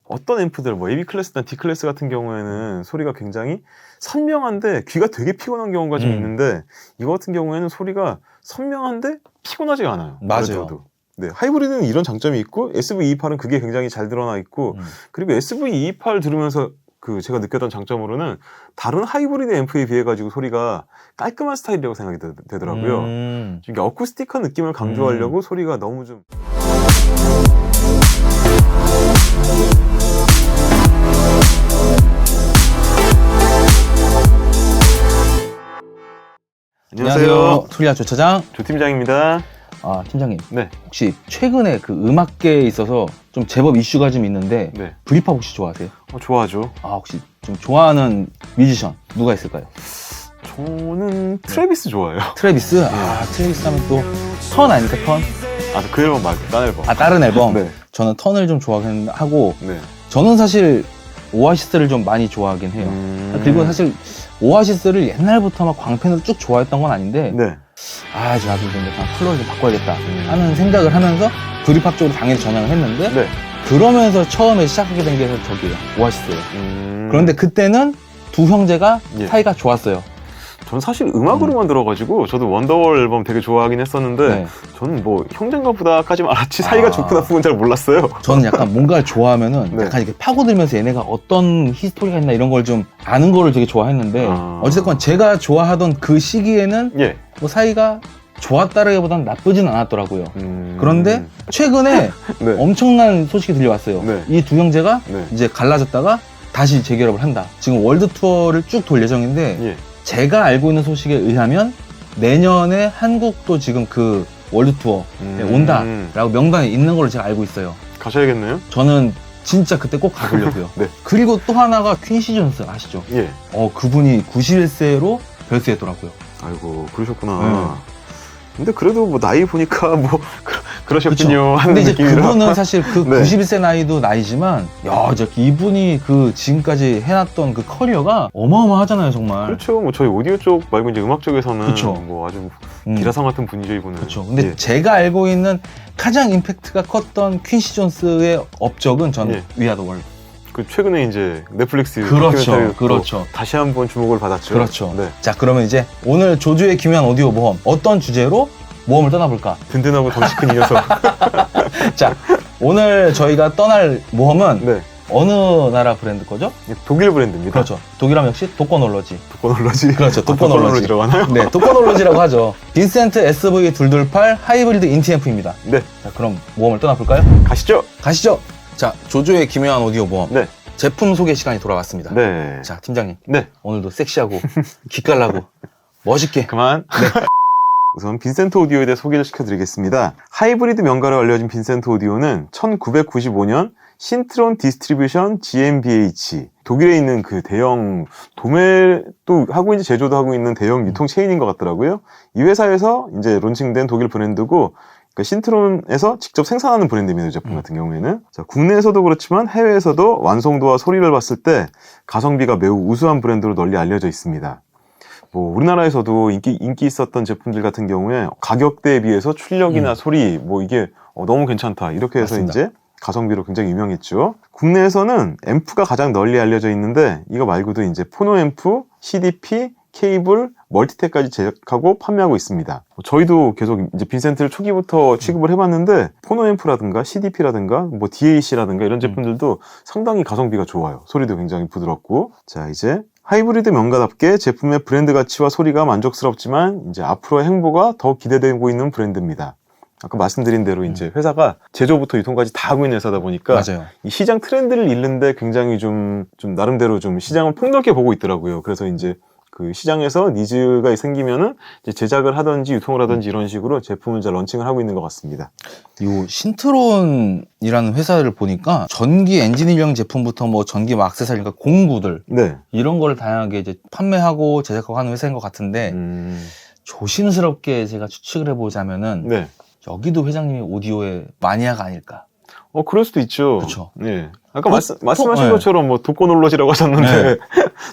어떤 앰프들 뭐 AB 클래스나 D 클래스 같은 경우에는 소리가 굉장히 선명한데 귀가 되게 피곤한 경우가 좀 있는데 이거 같은 경우에는 소리가 선명한데 피곤하지가 않아요. 맞아요. 그래도. 네, 하이브리드는 이런 장점이 있고 SV228은 그게 굉장히 잘 드러나 있고 그리고 SV228 들으면서 그 제가 느꼈던 장점으로는 다른 하이브리드 앰프에 비해 가지고 소리가 깔끔한 스타일이라고 생각이 되더라고요. 이게 어쿠스틱한 느낌을 강조하려고 소리가 너무 좀 안녕하세요. 투리아 조차장 조 팀장입니다. 아, 팀장님. 네. 혹시 최근에 그 음악계에 있어서 좀 제법 이슈가 좀 있는데 네. 브리팝 혹시 좋아하세요? 좋아하죠. 아, 혹시 좀 좋아하는 뮤지션 누가 있을까요? 저는 트래비스 좋아해요. 트래비스? 아, 트래비스 하면 또 턴 아닙니까? 턴? 그 앨범 말고 딴 앨범. 아, 다른 앨범? 네. 저는 턴을 좀 좋아하긴 하고 네. 저는 사실 오아시스를 좀 많이 좋아하긴 해요. 그리고 사실 오아시스를 옛날부터 막 광팬으로 쭉 좋아했던 건 아닌데 네. 나도 좀 약간 컬러를 좀 바꿔야겠다 하는 생각을 하면서 브리팝 쪽으로 당연히 전향을 했는데 네. 그러면서 처음에 시작하게 된 게 저기예요. 오아시스예요. 그런데 그때는 두 형제가 예. 사이가 좋았어요. 전 사실 음악으로만 들어가지고 저도 원더월 앨범 되게 좋아하긴 했었는데 네. 저는 뭐 형제인가 보다까지만 알았지 사이가 좋고 나쁜 건 잘 몰랐어요. 저는 약간 뭔가를 좋아하면은 네. 약간 이렇게 파고들면서 얘네가 어떤 히스토리가 있나 이런 걸 좀 아는 거를 되게 좋아했는데 어쨌든 제가 좋아하던 그 시기에는 예. 뭐 사이가 좋았다라기보다는 나쁘진 않았더라고요. 그런데 최근에 네. 엄청난 소식이 들려왔어요. 네. 이 두 형제가 네. 이제 갈라졌다가 다시 재결합을 한다. 지금 월드 투어를 쭉 돌 예정인데 예. 제가 알고 있는 소식에 의하면 내년에 한국도 지금 그 월드 투어에 온다라고 명단에 있는 걸로 제가 알고 있어요. 가셔야겠네요. 저는 진짜 그때 꼭 가보려고요. 네. 그리고 또 하나가 퀸시 존스 아시죠? 예. 그분이 91세로 별세했더라고요. 아이고 그러셨구나. 근데 그래도 뭐 나이 보니까 뭐 그러셨군요 하는 근데 이제 느낌이라. 그분은 사실 그 네. 91세 나이도 나이지만 이분이 그 지금까지 해놨던 그 커리어가 어마어마하잖아요 정말. 그렇죠. 뭐 저희 오디오 쪽 말고 이제 음악 쪽에서는 그쵸. 뭐 아주 기라상 같은 분이죠 이분은. 그렇죠. 근데 예. 제가 알고 있는 가장 임팩트가 컸던 퀸시 존스의 업적은 전 예. We Are The World. 그 최근에 이제 넷플릭스 그렇죠. 다큐멘터리로 그렇죠. 다시 한번 주목을 받았죠. 그렇죠. 네. 자, 그러면 이제 오늘 조주의 기묘한 오디오 모험 어떤 주제로 모험을 떠나볼까? 든든하고 덩치 큰 이 녀석. 자, 오늘 저희가 떠날 모험은 네. 어느 나라 브랜드 거죠? 독일 브랜드입니다. 그렇죠. 독일하면 역시 독거놀러지. 독거놀러지. 그렇죠. 독거놀러지. 독거놀러지라고 하나요? 네, 독거놀러지라고 하죠. 빈센트 SV228 하이브리드 인티앰프입니다. 네. 자, 그럼 모험을 떠나볼까요? 가시죠. 가시죠. 자, 조조의 기묘한 오디오 모험. 네. 제품 소개 시간이 돌아왔습니다. 네. 자, 팀장님. 네. 오늘도 섹시하고 기깔나고 멋있게. 그만. 네. 우선 빈센트 오디오에 대해 소개를 시켜드리겠습니다. 하이브리드 명가로 알려진 빈센트 오디오는 1995년 신트론 디스트리뷰션 GmbH 독일에 있는 그 대형 도매도 하고 이제 제조도 하고 있는 대형 유통 체인인 것 같더라고요. 이 회사에서 이제 론칭된 독일 브랜드고 그러니까 신트론에서 직접 생산하는 브랜드입니다. 이 제품 같은 경우에는. 자, 국내에서도 그렇지만 해외에서도 완성도와 소리를 봤을 때 가성비가 매우 우수한 브랜드로 널리 알려져 있습니다. 뭐 우리나라에서도 인기 있었던 제품들 같은 경우에 가격대에 비해서 출력이나 소리 뭐 이게 너무 괜찮다 이렇게 해서 맞습니다. 이제 가성비로 굉장히 유명했죠. 국내에서는 앰프가 가장 널리 알려져 있는데 이거 말고도 이제 포노 앰프, CDP, 케이블, 멀티텍까지 제작하고 판매하고 있습니다. 저희도 계속 이제 빈센트를 초기부터 취급을 해봤는데 포노 앰프라든가 CDP라든가 뭐 DAC라든가 이런 제품들도 상당히 가성비가 좋아요. 소리도 굉장히 부드럽고. 자, 이제 하이브리드 명가답게 제품의 브랜드 가치와 소리가 만족스럽지만 이제 앞으로의 행보가 더 기대되고 있는 브랜드입니다. 아까 말씀드린 대로 이제 회사가 제조부터 유통까지 다 하고 있는 회사다 보니까 맞아요. 이 시장 트렌드를 읽는데 굉장히 좀 나름대로 좀 시장을 폭넓게 보고 있더라고요. 그래서 이제 그 시장에서 니즈가 생기면은 이제 제작을 하든지 유통을 하든지 이런 식으로 제품을 잘 런칭을 하고 있는 것 같습니다. 요 신트론이라는 회사를 보니까 전기 엔지니어링 제품부터 뭐 전기 뭐 액세서리, 그러니까 공구들 네. 이런 거를 다양하게 이제 판매하고 제작하고 하는 회사인 것 같은데 조심스럽게 제가 추측을 해보자면은 네. 여기도 회장님이 오디오의 마니아가 아닐까. 그럴 수도 있죠. 그렇죠. 네. 아까 말씀하신 네. 것처럼 뭐 독거놀러지라고 하셨는데 네.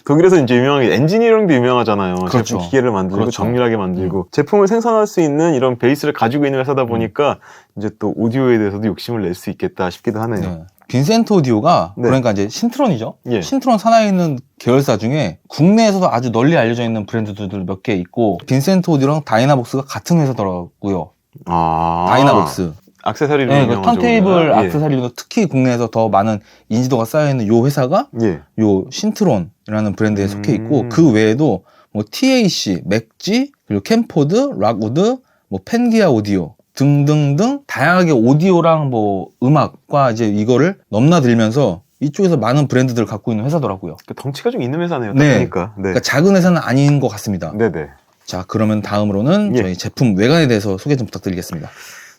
독일에서 이제 유명하게 엔지니어링도 유명하잖아요. 그렇죠. 제품 기계를 만들고 그렇죠. 정밀하게 만들고 제품을 생산할 수 있는 이런 베이스를 가지고 있는 회사다 보니까 이제 또 오디오에 대해서도 욕심을 낼 수 있겠다 싶기도 하네요. 네. 빈센트 오디오가 네. 그러니까 이제 신트론이죠. 예. 신트론 산하에 있는 계열사 중에 국내에서도 아주 널리 알려져 있는 브랜드들 몇 개 있고 빈센트 오디오랑 다이나복스가 같은 회사더라고요. 다이나복스. 액세서리로 네, 그 유명하죠, 턴테이블 우리가. 액세서리로 특히 국내에서 더 많은 인지도가 쌓여 있는 요 회사가 예. 요 신트론이라는 브랜드에 속해 있고 그 외에도 뭐 TAC, 맥지, 그리고 캠포드, 락우드, 뭐 펜기아 오디오 등등등 다양하게 오디오랑 뭐 음악과 이제 이거를 넘나들면서 이쪽에서 많은 브랜드들을 갖고 있는 회사더라고요. 그 덩치가 좀 있는 회사네요. 네. 그러니까. 네. 그러니까 작은 회사는 아닌 것 같습니다. 네네. 자, 그러면 다음으로는 예. 저희 제품 외관에 대해서 소개 좀 부탁드리겠습니다.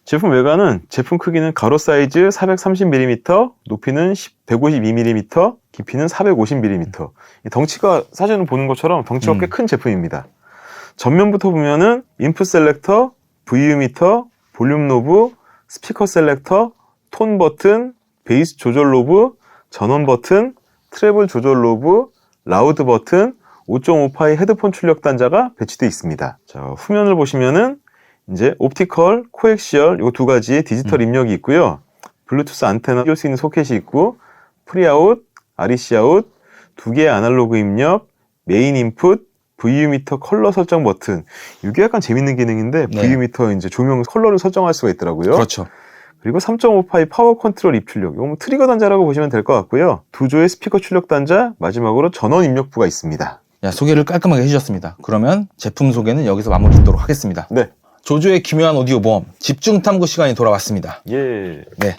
제품 외관은 제품 크기는 가로 사이즈 430mm, 높이는 152mm, 깊이는 450mm. 이 덩치가 사진을 보는 것처럼 덩치가 꽤 큰 제품입니다. 전면부터 보면은 인풋 셀렉터, VU 미터, 볼륨 노브, 스피커 셀렉터, 톤 버튼, 베이스 조절 노브, 전원 버튼, 트래블 조절 노브, 라우드 버튼, 5.5파이 헤드폰 출력 단자가 배치되어 있습니다. 자, 후면을 보시면은 이제 옵티컬, 코엑시얼 요 두 가지의 디지털 입력이 있고요. 블루투스 안테나 끼울 수 있는 소켓이 있고 프리아웃, REC 아웃, 두 개의 아날로그 입력, 메인 인풋, VU 미터 컬러 설정 버튼. 이게 약간 재밌는 기능인데 네. VU 미터 이제 조명 컬러를 설정할 수가 있더라고요. 그렇죠. 그리고 3.5파이 파워 컨트롤 입 출력. 이거 뭐 트리거 단자라고 보시면 될 것 같고요. 두 조의 스피커 출력 단자, 마지막으로 전원 입력부가 있습니다. 야, 소개를 깔끔하게 해주셨습니다. 그러면 제품 소개는 여기서 마무리 짓도록 하겠습니다. 네. 조조의 기묘한 오디오 모험 집중 탐구 시간이 돌아왔습니다. 예. 네.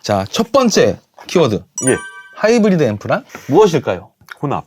자, 첫 번째 키워드. 예. 하이브리드 앰프란 무엇일까요? 혼합,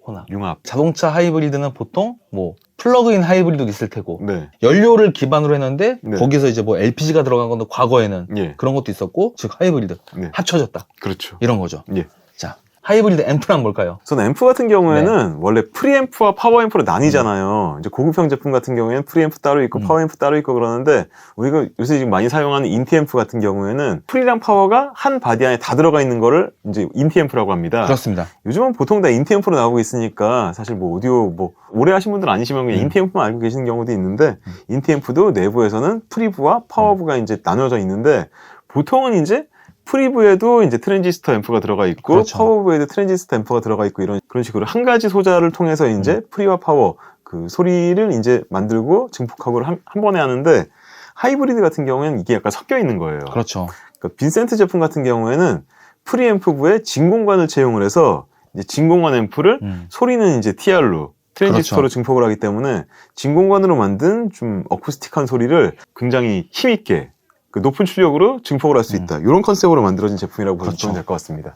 혼합. 융합. 자동차 하이브리드는 보통 뭐 플러그인 하이브리드도 있을 테고 네. 연료를 기반으로 했는데 네. 거기서 이제 뭐 LPG가 들어간 건데 과거에는 예. 그런 것도 있었고 즉 하이브리드 네. 합쳐졌다 그렇죠. 이런 거죠. 예. 자, 하이브리드 앰프란 뭘까요? 우선 앰프 같은 경우에는 원래 프리앰프와 파워앰프로 나뉘잖아요. 이제 고급형 제품 같은 경우에는 프리앰프 따로 있고 파워앰프 따로 있고 그러는데 우리가 요새 지금 많이 사용하는 인티앰프 같은 경우에는 프리랑 파워가 한 바디 안에 다 들어가 있는 거를 이제 인티앰프라고 합니다. 그렇습니다. 요즘은 보통 다 인티앰프로 나오고 있으니까 사실 뭐 오디오 뭐 오래 하신 분들 아니시면 그냥 인티앰프만 알고 계시는 경우도 있는데 인티앰프도 내부에서는 프리부와 파워부가 이제 나눠져 있는데 보통은 이제 프리부에도 이제 트랜지스터 앰프가 들어가 있고 그렇죠. 파워부에도 트랜지스터 앰프가 들어가 있고 그런 식으로 한 가지 소자를 통해서 이제 프리와 파워 그 소리를 이제 만들고 증폭하고 한 번에 하는데 하이브리드 같은 경우에는 이게 약간 섞여 있는 거예요. 그렇죠. 그러니까 빈센트 제품 같은 경우에는 프리앰프부에 진공관을 채용을 해서 이제 진공관 앰프를 소리는 이제 TR로 트랜지스터로 그렇죠. 증폭을 하기 때문에 진공관으로 만든 좀 어쿠스틱한 소리를 굉장히 힘있게 그 높은 출력으로 증폭을 할 수 있다. 이런 컨셉으로 만들어진 제품이라고 보시면 그렇죠. 될 것 같습니다.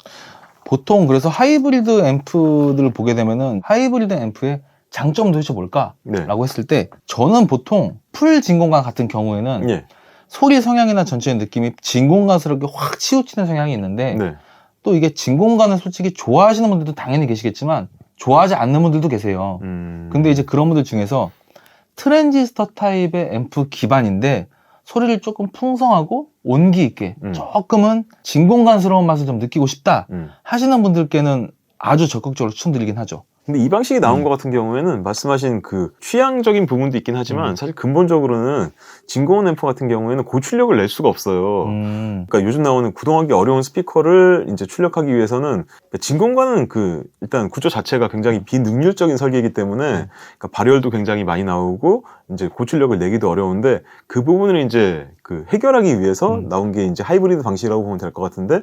보통 그래서 하이브리드 앰프들을 보게 되면은 하이브리드 앰프의 장점 도대체 뭘까? 네. 라고 했을 때 저는 보통 풀 진공관 같은 경우에는 예. 소리 성향이나 전체의 느낌이 진공관스럽게 확 치우치는 성향이 있는데 네. 또 이게 진공관을 솔직히 좋아하시는 분들도 당연히 계시겠지만 좋아하지 않는 분들도 계세요. 근데 이제 그런 분들 중에서 트랜지스터 타입의 앰프 기반인데 소리를 조금 풍성하고 온기 있게 조금은 진공관스러운 맛을 좀 느끼고 싶다 하시는 분들께는 아주 적극적으로 추천드리긴 하죠. 근데 이 방식이 나온 것 같은 경우에는 말씀하신 그 취향적인 부분도 있긴 하지만 사실 근본적으로는 진공관 앰프 같은 경우에는 고출력을 낼 수가 없어요. 그러니까 요즘 나오는 구동하기 어려운 스피커를 이제 출력하기 위해서는 그러니까 진공관은 그 일단 구조 자체가 굉장히 비능률적인 설계이기 때문에 그러니까 발열도 굉장히 많이 나오고 이제 고출력을 내기도 어려운데 그 부분을 이제 그 해결하기 위해서 나온 게 이제 하이브리드 방식이라고 보면 될 것 같은데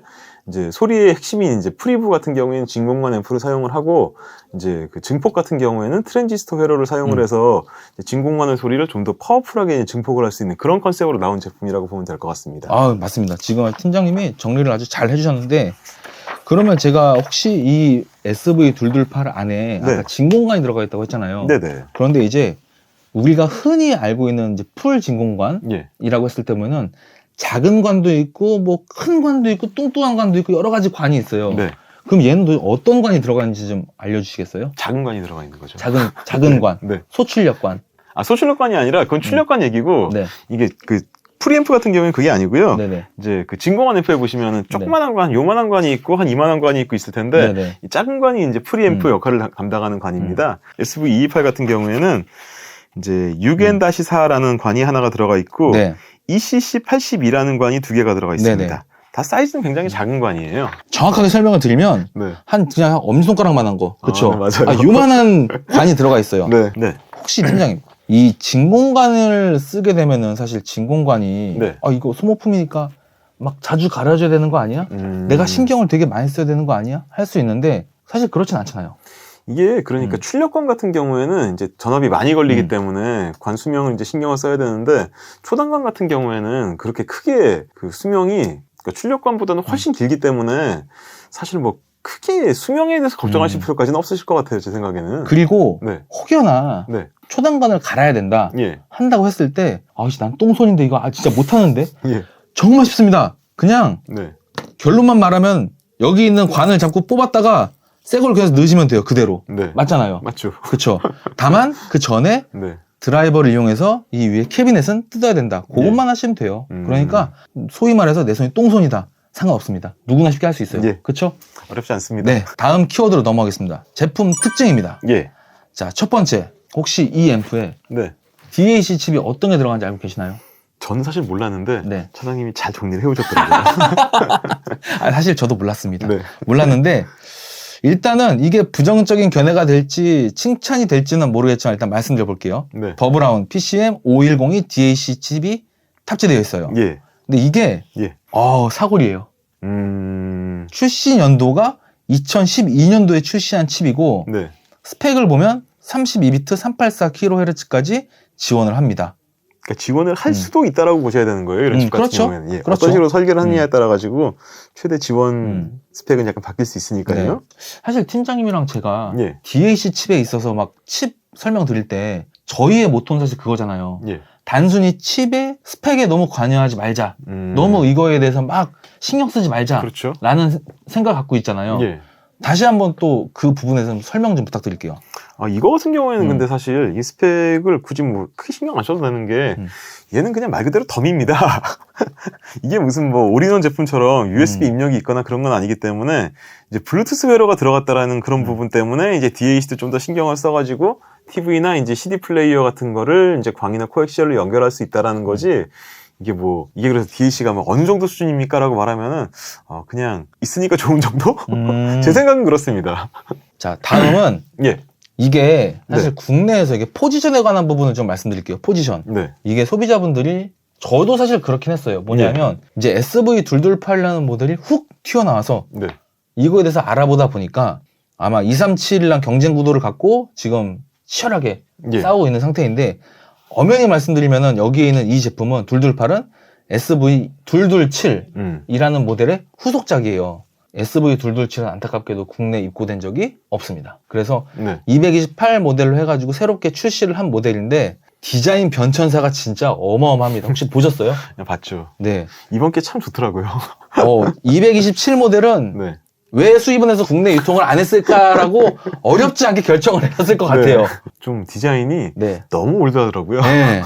이제 소리의 핵심이 이제 프리부 같은 경우에는 진공관 앰프를 사용을 하고 이제 그 증폭 같은 경우에는 트랜지스터 회로를 사용을 해서 진공관의 소리를 좀 더 파워풀하게 증폭을 할 수 있는 그런 컨셉으로 나온 제품이라고 보면 될 것 같습니다. 아, 맞습니다. 지금 팀장님이 정리를 아주 잘 해주셨는데 그러면 제가 혹시 이 SV228 안에 네. 아까 진공관이 들어가 있다고 했잖아요. 네네. 그런데 이제 우리가 흔히 알고 있는 이제 풀 진공관이라고 예. 했을 때 보면은 작은 관도 있고 뭐 큰 관도 있고 뚱뚱한 관도 있고 여러 가지 관이 있어요. 네. 그럼 얘는 어떤 관이 들어가 있는지 좀 알려주시겠어요? 작은 관이 들어가 있는 거죠. 작은 관, 네. 소출력관. 아, 소출력관이 아니라 그건 출력관 얘기고 네. 이게 그 프리앰프 같은 경우는 그게 아니고요. 네네. 이제 그 진공관 앰프에 보시면은 조그만한 관, 요만한 관이 있고 한 이만한 관이 있고 있을 텐데 네네. 이 작은 관이 이제 프리앰프 역할을 감당하는 관입니다. SV228 같은 경우에는 이제 6N-4라는 관이 하나가 들어가 있고 네. ECC82라는 관이 두 개가 들어가 있습니다. 네네. 다 사이즈는 굉장히 작은 관이에요. 정확하게 설명을 드리면 네. 한 그냥 엄지손가락만한 거, 그렇죠? 네, 맞아요. 요만한 관이 들어가 있어요. 네. 네. 혹시 팀장님 이 진공관을 쓰게 되면은 사실 진공관이 네. 이거 소모품이니까 막 자주 갈아줘야 되는 거 아니야? 내가 신경을 되게 많이 써야 되는 거 아니야? 할 수 있는데 사실 그렇진 않잖아요. 이게 그러니까 출력관 같은 경우에는 이제 전압이 많이 걸리기 때문에 관 수명을 이제 신경을 써야 되는데 초단관 같은 경우에는 그렇게 크게 그 수명이 그러니까 출력관보다는 훨씬 길기 때문에 사실 뭐 크게 수명에 대해서 걱정하실 필요까지는 없으실 것 같아요, 제 생각에는. 그리고 네. 혹여나 네. 초단관을 갈아야 된다 예. 한다고 했을 때 난 똥손인데 이거 진짜 못하는데 예. 정말 쉽습니다. 그냥 네. 결론만 말하면 여기 있는 관을 잡고 뽑았다가 새 걸 그냥 넣으시면 돼요. 그대로. 네. 맞잖아요. 맞죠. 그렇죠. 다만 그 전에 네. 드라이버를 이용해서 이 위에 캐비넷은 뜯어야 된다. 그것만 하시면 돼요. 그러니까 소위 말해서 내 손이 똥손이다. 상관없습니다. 누구나 쉽게 할 수 있어요. 예. 그렇죠? 어렵지 않습니다. 네. 다음 키워드로 넘어가겠습니다. 제품 특징입니다. 예. 자, 첫 번째. 혹시 이 앰프에 네. DAC 칩이 어떤 게 들어가는지 알고 계시나요? 저는 사실 몰랐는데 네. 차장님이 잘 정리를 해오셨더라고요. 사실 저도 몰랐습니다. 네. 몰랐는데 일단은 이게 부정적인 견해가 될지 칭찬이 될지는 모르겠지만 일단 말씀드려 볼게요. 네. 더브라운 PCM5102 DAC 칩이 탑재되어 있어요. 예. 근데 이게 예. 사골이에요. 출시 연도가 2012년도에 출시한 칩이고 네. 스펙을 보면 32비트 384kHz까지 지원을 합니다. 그러니까 지원을 할 수도 있다라고 보셔야 되는 거예요. 이런 집 같은 그렇죠. 경우에는. 예. 그렇죠. 어떤 식으로 설계를 하느냐에 따라 가지고 최대 지원 스펙은 약간 바뀔 수 있으니까요. 네. 사실 팀장님이랑 제가 예. DAC 칩에 있어서 막 칩 설명 드릴 때 저희의 모토는 사실 그거잖아요. 예. 단순히 칩의 스펙에 너무 관여하지 말자. 너무 이거에 대해서 막 신경 쓰지 말자. 그렇죠. 라는 생각을 갖고 있잖아요. 예. 다시 한번 또 그 부분에서 설명 좀 부탁드릴게요. 이거 같은 경우에는 근데 사실 이 스펙을 굳이 뭐 크게 신경 안 써도 되는 게 얘는 그냥 말 그대로 덤입니다. 이게 무슨 뭐 올인원 제품처럼 USB 입력이 있거나 그런 건 아니기 때문에 이제 블루투스 회로가 들어갔다라는 그런 부분 때문에 이제 DAC도 좀 더 신경을 써가지고 TV나 이제 CD 플레이어 같은 거를 이제 광이나 코엑시얼로 연결할 수 있다라는 거지. 이게 그래서 DAC가 뭐 어느 정도 수준입니까? 라고 말하면은, 그냥 있으니까 좋은 정도? 제 생각은 그렇습니다. 자, 다음은, 예. 이게 사실 국내에서 이게 포지션에 관한 부분을 좀 말씀드릴게요. 포지션. 네. 이게 소비자분들이 저도 사실 그렇긴 했어요. 뭐냐면, 이제 SV2288이라는 모델이 훅 튀어나와서, 네. 이거에 대해서 알아보다 보니까 아마 237이랑 경쟁 구도를 갖고 지금 치열하게 싸우고 있는 상태인데, 엄연히 말씀드리면은 여기에 있는 이 제품은 228은 SV227이라는 모델의 후속작이에요. SV227은 안타깝게도 국내에 입고된 적이 없습니다. 그래서 228 모델로 해가지고 새롭게 출시를 한 모델인데 디자인 변천사가 진짜 어마어마합니다. 혹시 보셨어요? 봤죠. 네. 이번 게 참 좋더라고요. 227 모델은 네. 왜 수입은 해서 국내 유통을 안 했을까라고 어렵지 않게 결정을 했을 것 같아요. 좀 디자인이 너무 올드하더라고요. 네.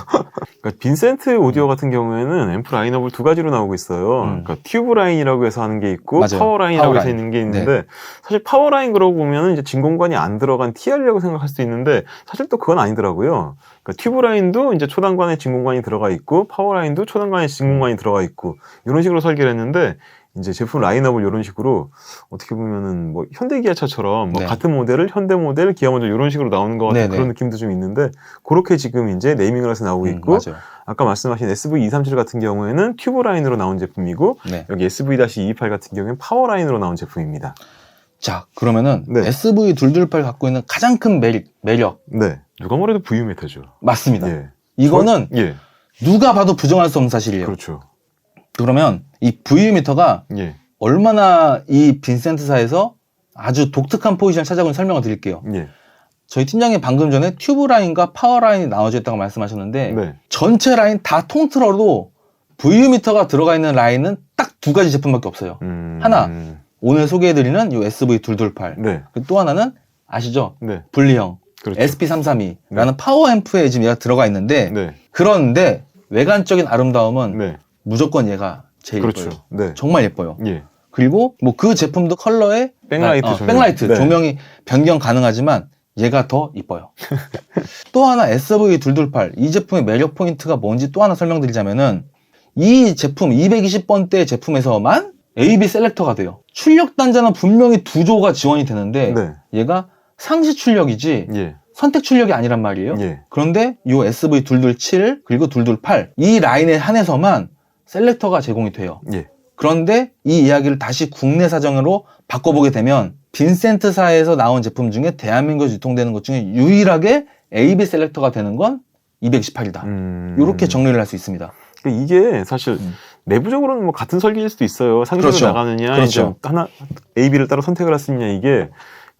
그러니까 빈센트 오디오 같은 경우에는 앰프 라인업을 두 가지로 나오고 있어요. 그러니까 튜브 라인이라고 해서 하는 게 있고 맞아요. 파워 라인이라고 파워 해서 라인. 있는 게 있는데 사실 파워 라인 그러고 보면 이제 진공관이 안 들어간 TR이라고 생각할 수 있는데 사실 또 그건 아니더라고요. 그러니까 튜브 라인도 이제 초단관에 진공관이 들어가 있고 파워 라인도 초단관에 진공관이 들어가 있고 이런 식으로 설계를 했는데 이제 제품 라인업을 이런 식으로 어떻게 보면은 뭐 현대기아차처럼 뭐 같은 모델을 현대 모델, 기아 모델 이런 식으로 나오는 것 같은 그런 느낌도 좀 있는데 그렇게 지금 이제 네이밍을 해서 나오고 있고 아까 말씀하신 SV237 같은 경우에는 튜브 라인으로 나온 제품이고 여기 SV-228 같은 경우에는 파워 라인으로 나온 제품입니다. 자, 그러면은 SV228 갖고 있는 가장 큰 매력. 누가 뭐래도 VU-미터죠. 맞습니다. 이거는 누가 봐도 부정할 수 없는 사실이에요. 그렇죠. 그러면 이 VU-미터가 얼마나 이 빈센트사에서 아주 독특한 포지션을 찾아오는 설명을 드릴게요. 저희 팀장님 방금 전에 튜브 라인과 파워 라인이 나눠져 있다고 말씀하셨는데 전체 라인 다 통틀어도 VU-미터가 들어가 있는 라인은 딱 두 가지 제품밖에 없어요. 하나, 오늘 소개해드리는 이 SV228. 또 하나는 아시죠? 분리형 SP332라는 파워 앰프에 지금 얘가 들어가 있는데 그런데 외관적인 아름다움은 무조건 얘가 제일 예뻐요. 정말 예뻐요. 그리고 뭐 그 제품도 컬러에 백라이트 조명이 변경 가능하지만 얘가 더 이뻐요. 또 하나 SV228 이 제품의 매력 포인트가 뭔지 또 하나 설명드리자면은 이 제품 220번대 제품에서만 AB 셀렉터가 돼요. 출력 단자는 분명히 2조가 지원이 되는데 네. 얘가 상시 출력이지 예. 선택 출력이 아니란 말이에요. 예. 그런데 이 SV227 그리고 228 이 라인에 한해서만 셀렉터가 제공이 돼요. 예. 그런데 이 이야기를 다시 국내 사정으로 바꿔보게 되면 빈센트사에서 나온 제품 중에 대한민국에서 유통되는 것 중에 유일하게 AB 셀렉터가 되는 건 228이다. 이렇게 정리를 할 수 있습니다. 이게 사실 내부적으로는 뭐 같은 설계일 수도 있어요. 상시로 그렇죠. 나가느냐, 그렇죠. 이제 하나 AB를 따로 선택을 할 수 있냐, 이게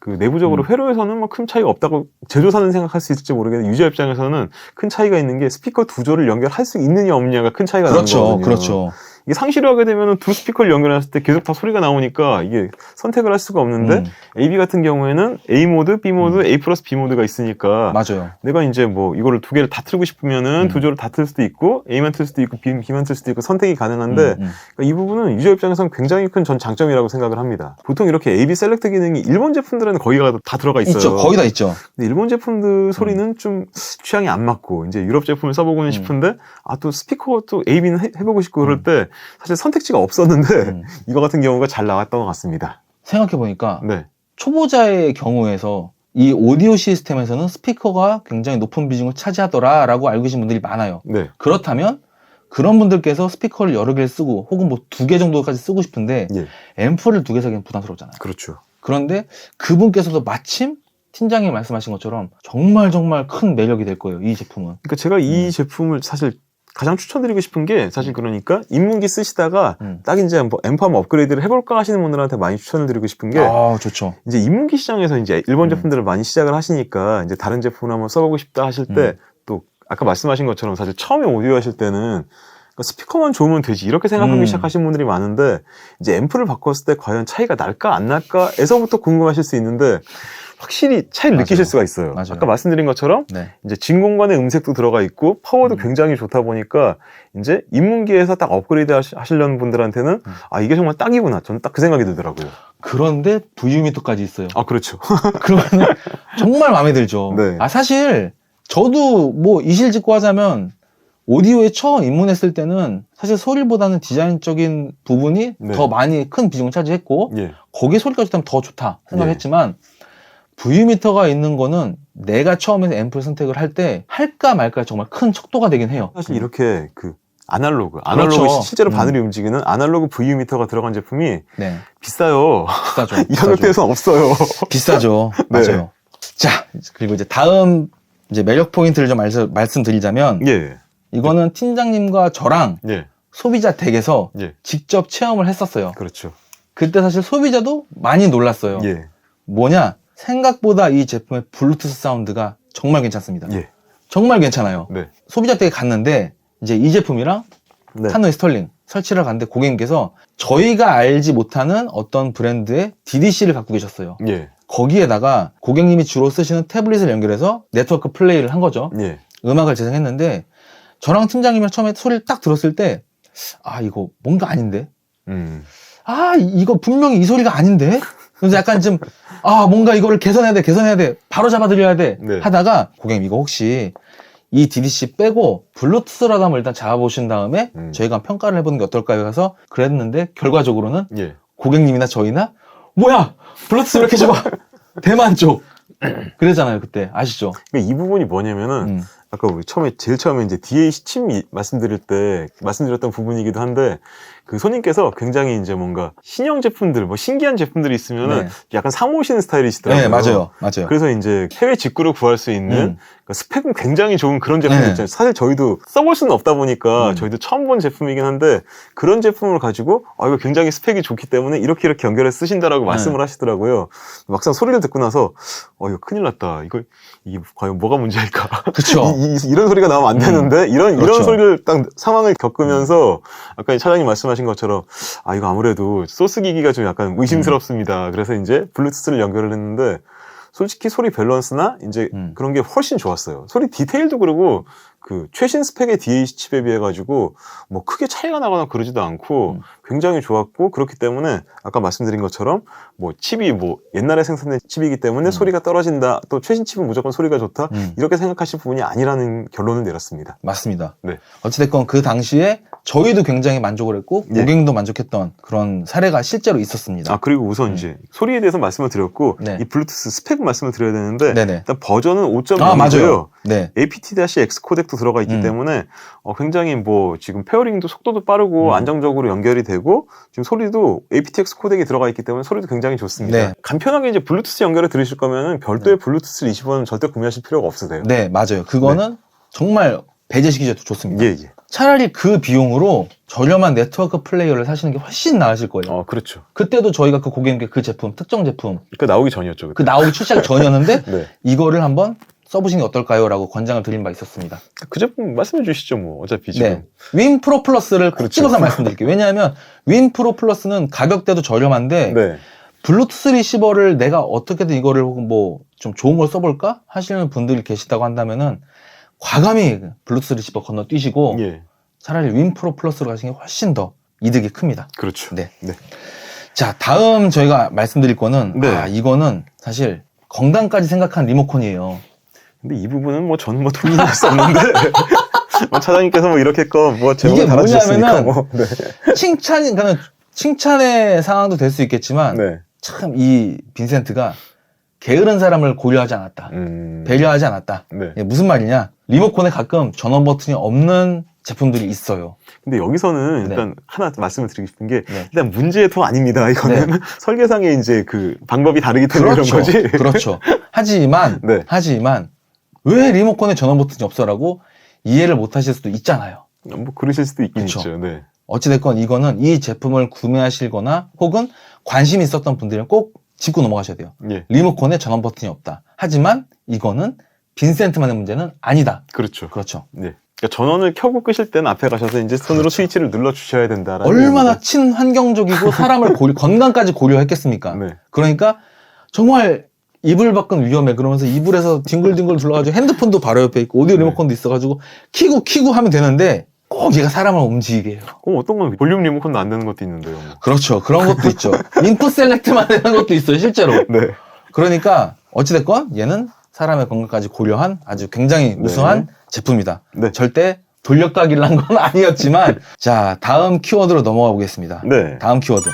그 내부적으로 회로에서는 뭐 큰 차이가 없다고 제조사는 생각할 수 있을지 모르겠는데 유저 입장에서는 큰 차이가 있는 게 스피커 2조를 연결할 수 있느냐 없느냐가 큰 차이가 나는 거거든요. 그렇죠. 이게 상시로 하게 되면 두 스피커를 연결했을 때 계속 다 소리가 나오니까 이게 선택을 할 수가 없는데 AB 같은 경우에는 A 모드, B 모드, A 플러스 B 모드가 있으니까 맞아요. 내가 이제 뭐 이거를 두 개를 다 틀고 싶으면은 2조를 다 틀 수도 있고 A만 틀 수도 있고 B만 틀 수도 있고 선택이 가능한데 그러니까 이 부분은 유저 입장에서는 굉장히 큰 전 장점이라고 생각을 합니다. 보통 이렇게 AB 셀렉트 기능이 일본 제품들은 거의 다 들어가 있어요. 있죠. 거의 다 있죠. 근데 일본 제품들 소리는 좀 취향이 안 맞고 이제 유럽 제품을 써보고는 싶은데 또 스피커 또 AB는 해보고 싶고 그럴 때 사실 선택지가 없었는데 이거 같은 경우가 잘 나왔던 것 같습니다. 생각해보니까 네. 초보자의 경우에서 이 오디오 시스템에서는 스피커가 굉장히 높은 비중을 차지하더라라고 알고 계신 분들이 많아요. 네. 그렇다면 그런 분들께서 스피커를 여러 개를 쓰고 혹은 뭐 2개 정도까지 쓰고 싶은데 예. 앰프를 2개 사기는 부담스럽잖아요. 그렇죠. 그런데 그분께서도 마침 팀장님이 말씀하신 것처럼 정말 큰 매력이 될 거예요. 이 제품은. 그러니까 제가 이 제품을 사실 가장 추천드리고 싶은 게 사실 그러니까 입문기 쓰시다가 딱 이제 뭐 앰프 한번 업그레이드를 해볼까 하시는 분들한테 많이 추천을 드리고 싶은 게 좋죠. 이제 입문기 시장에서 이제 일본 제품들을 많이 시작을 하시니까 이제 다른 제품을 한번 써보고 싶다 하실 때 또 아까 말씀하신 것처럼 사실 처음에 오디오 하실 때는 그러니까 스피커만 좋으면 되지 이렇게 생각하기 시작하시는 분들이 많은데 이제 앰프를 바꿨을 때 과연 차이가 날까 안 날까에서부터 궁금하실 수 있는데 확실히 차이를 느끼실 수가 있어요. 맞아요. 아까 말씀드린 것처럼 이제 진 공간에 음색도 들어가 있고 파워도 굉장히 좋다 보니까 이제 입문기에서 딱 업그레이드 하시려는 분들한테는 이게 정말 딱이구나. 저는 딱 그 생각이 들더라고요. 그런데 VU미터까지 있어요. 그렇죠. 그러면 정말 마음에 들죠. 네. 사실 저도 뭐 이실직고 하자면 오디오에 처음 입문했을 때는 사실 소리보다는 디자인적인 부분이 더 많이 큰 비중을 차지했고 거기에 소리가 좋다면 더 좋다 생각했지만 VU미터가 있는 거는 내가 처음에 앰플 선택을 할 때 할까 말까 정말 큰 척도가 되긴 해요. 사실 이렇게 그 아날로그 그렇죠. 실제로 바늘이 움직이는 아날로그 VU미터가 들어간 제품이 비싸요. 비싸죠. 이 가격대에서는 없어요. 비싸죠. 맞아요. 자, 그리고 이제 다음 이제 매력 포인트를 좀 말씀드리자면 이거는 팀장님과 저랑 소비자 댁에서 직접 체험을 했었어요. 그렇죠. 그때 사실 소비자도 많이 놀랐어요. 뭐냐? 생각보다 이 제품의 블루투스 사운드가 정말 괜찮습니다. 정말 괜찮아요. 소비자 댁에 갔는데 이제 이 제품이랑 타노의 스털링 설치를 갔는데 고객님께서 저희가 알지 못하는 어떤 브랜드의 DDC를 갖고 계셨어요. 거기에다가 고객님이 주로 쓰시는 태블릿을 연결해서 네트워크 플레이를 한 거죠. 음악을 재생했는데 저랑 팀장님이랑 처음에 소리를 딱 들었을 때 이거 뭔가 아닌데? 이거 분명히 이 소리가 아닌데? 그래서 약간 좀 뭔가 이거를 개선해야 돼 바로 잡아드려야 돼 하다가 고객님 이거 혹시 이 DDC 빼고 블루투스라도 한번 일단 잡아보신 다음에 저희가 평가를 해보는 게 어떨까요? 해서 그랬는데 결과적으로는 고객님이나 저희나 뭐야 블루투스 왜 이렇게 잡아 대만 쪽 그랬잖아요 그때 아시죠? 그러니까 이 부분이 뭐냐면은 아까 우리 제일 처음에 이제 DAC 칩 말씀드렸던 부분이기도 한데 그 손님께서 굉장히 이제 뭔가 신형 제품들, 뭐 신기한 제품들이 있으면은 약간 사모으시는 스타일이시더라고요. 맞아요. 그래서 이제 해외 직구로 구할 수 있는 그러니까 스펙은 굉장히 좋은 그런 제품들 있잖아요. 사실 저희도 써볼 수는 없다 보니까 저희도 처음 본 제품이긴 한데 그런 제품을 가지고 이거 굉장히 스펙이 좋기 때문에 이렇게 연결해서 쓰신다라고 말씀을 하시더라고요. 막상 소리를 듣고 나서 이거 큰일 났다. 이게 과연 뭐가 문제일까? 그렇죠. 이런 소리가 나오면 안 되는데 이런 소리를 딱 상황을 겪으면서 아까 차장님 말씀하신 것처럼 이거 아무래도 소스 기기가 좀 약간 의심스럽습니다. 그래서 이제 블루투스를 연결을 했는데 솔직히 소리 밸런스나 이제 그런 게 훨씬 좋았어요. 소리 디테일도 그러고 그 최신 스펙의 DAC 칩에 비해 가지고 뭐 크게 차이가 나거나 그러지도 않고 굉장히 좋았고, 그렇기 때문에 아까 말씀드린 것처럼 뭐 칩이 뭐 옛날에 생산된 칩이기 때문에 소리가 떨어진다, 또 최신 칩은 무조건 소리가 좋다, 이렇게 생각하실 부분이 아니라는 결론을 내렸습니다. 맞습니다. 네. 어찌됐건 그 당시에 저희도 굉장히 만족을 했고 네. 고객도 만족했던 그런 사례가 실제로 있었습니다. 아, 그리고 우선 이제 소리에 대해서 말씀을 드렸고, 네. 이 블루투스 스펙 말씀을 드려야 되는데, 네네. 일단 버전은 5.0이고요. 아, 맞아요. 네. APT-X 코덱도 들어가 있기 때문에 굉장히 뭐 지금 페어링도 속도도 빠르고 안정적으로 연결이 되고, 지금 소리도 APT-X 코덱이 들어가 있기 때문에 소리도 굉장히 좋습니다. 네. 간편하게 이제 블루투스 연결을 들으실 거면은 별도의 블루투스 리시버는 절대 구매하실 필요가 없으세요. 네, 맞아요. 그거는 정말 배제시키기 좋습니다. 예, 예. 차라리 그 비용으로 저렴한 네트워크 플레이어를 사시는 게 훨씬 나으실 거예요. 그렇죠. 그때도 저희가 그 고객님께 그 제품, 특정 제품, 그러니까 나오기 전이었죠. 그 나오기 출시하기 전이었는데 네. 이거를 한번 써보시는 게 어떨까요? 라고 권장을 드린 바 있었습니다. 그 제품 말씀해 주시죠, 뭐. 어차피 지금. 네. 윈 프로 플러스를 꼭 그렇죠. 집어서 말씀드릴게요. 왜냐하면 윈 프로 플러스는 가격대도 저렴한데 네. 블루투스 리시버를 내가 어떻게든 이거를 혹은 뭐 좀 좋은 걸 써볼까 하시는 분들이 계시다고 한다면은 과감히 블루투스 리시버 건너뛰시고 예. 차라리 윈 프로 플러스로 가시는 게 훨씬 더 이득이 큽니다. 그렇죠. 네. 네. 자, 다음 저희가 말씀드릴 거는 네. 이거는 사실 건강까지 생각한 리모컨이에요. 근데 이 부분은 뭐 저는 뭐 동의할 수 없는데. 뭐 차장님께서 뭐 이렇게 뭐 제목을 이게 달아주셨으니까 뭐냐면은 뭐. 네. 그러니까 칭찬의 상황도 될 수 있겠지만 네. 참 이 빈센트가 게으른 사람을 고려하지 않았다. 배려하지 않았다. 네. 이게 무슨 말이냐? 리모컨에 가끔 전원 버튼이 없는 제품들이 있어요. 근데 여기서는 네. 일단 하나 말씀을 드리고 싶은 게, 네. 일단 문제의 더 아닙니다. 이거는 네. 설계상의 이제 그 방법이 다르기 때문에 그렇죠. 그런 거지. 그렇죠. 하지만 왜 리모컨에 전원 버튼이 없어라고 이해를 못 하실 수도 있잖아요. 뭐 그러실 수도 있긴 그쵸. 있죠. 네. 어찌됐건 이거는 이 제품을 구매하실거나 혹은 관심이 있었던 분들은 꼭 짚고 넘어가셔야 돼요. 예. 리모컨에 전원 버튼이 없다. 하지만 이거는 빈센트만의 문제는 아니다. 그렇죠. 그렇죠. 네. 그러니까 전원을 켜고 끄실 때는 앞에 가셔서 이제 손으로 스위치를 눌러 주셔야 된다라는. 얼마나 의미입니다. 친환경적이고 사람을 건강까지 고려했겠습니까? 네. 그러니까 정말 이불 밖은 위험해 그러면서 이불에서 뒹굴뒹굴 둘러가지고 핸드폰도 바로 옆에 있고 오디오 리모컨도 있어가지고 키고 하면 되는데 꼭 얘가 사람을 움직이게 해요. 어떤 건 볼륨 리모컨도 안 되는 것도 있는데요. 뭐. 그렇죠. 그런 것도 있죠. 인풋 셀렉트만 되는 것도 있어요, 실제로. 네. 그러니까 어찌됐건 얘는 사람의 건강까지 고려한 아주 굉장히 우수한 제품이다. 네. 절대 돌려가기를 한 건 아니었지만 자, 다음 키워드로 넘어가 보겠습니다. 네. 다음 키워드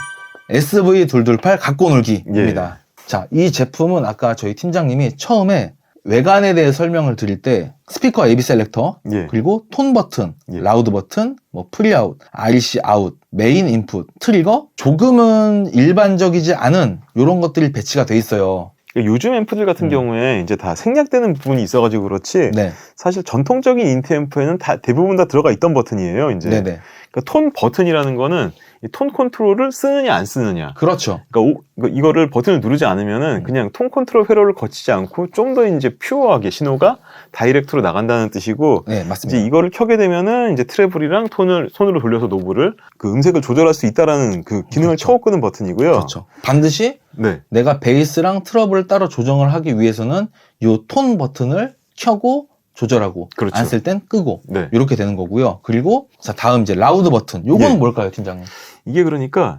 SV228 갖고 놀기입니다. 자, 이 제품은 아까 저희 팀장님이 처음에 외관에 대해 설명을 드릴 때 스피커 AB 셀렉터, 예. 그리고 톤 버튼, 예. 라우드 버튼, 뭐 프리아웃, RC 아웃, 메인 인풋, 트리거, 조금은 일반적이지 않은 이런 것들이 배치가 돼 있어요. 요즘 앰프들 같은 경우에 이제 다 생략되는 부분이 있어가지고 그렇지. 네, 사실 전통적인 인트 앰프에는 다 대부분 다 들어가 있던 버튼이에요. 이제. 네네, 그러니까 톤 버튼이라는 거는 이 톤 컨트롤을 쓰느냐 안 쓰느냐. 그렇죠. 그러니까 이거를 버튼을 누르지 않으면은 그냥 톤 컨트롤 회로를 거치지 않고 좀 더 이제 퓨어하게 신호가 다이렉트로 나간다는 뜻이고, 네, 이제 맞습니다. 이거를 켜게 되면은 이제 트래블이랑 톤을 손으로 돌려서 노브를 그 음색을 조절할 수 있다라는 그 기능을 그렇죠. 켜고 끄는 버튼이고요. 그렇죠. 반드시 네. 내가 베이스랑 트러블을 따로 조정을 하기 위해서는 이 톤 버튼을 켜고 조절하고 그렇죠. 안 쓸 땐 끄고 네. 이렇게 되는 거고요. 그리고 자, 다음 이제 라우드 버튼. 요거는 예. 뭘까요, 팀장님? 이게 그러니까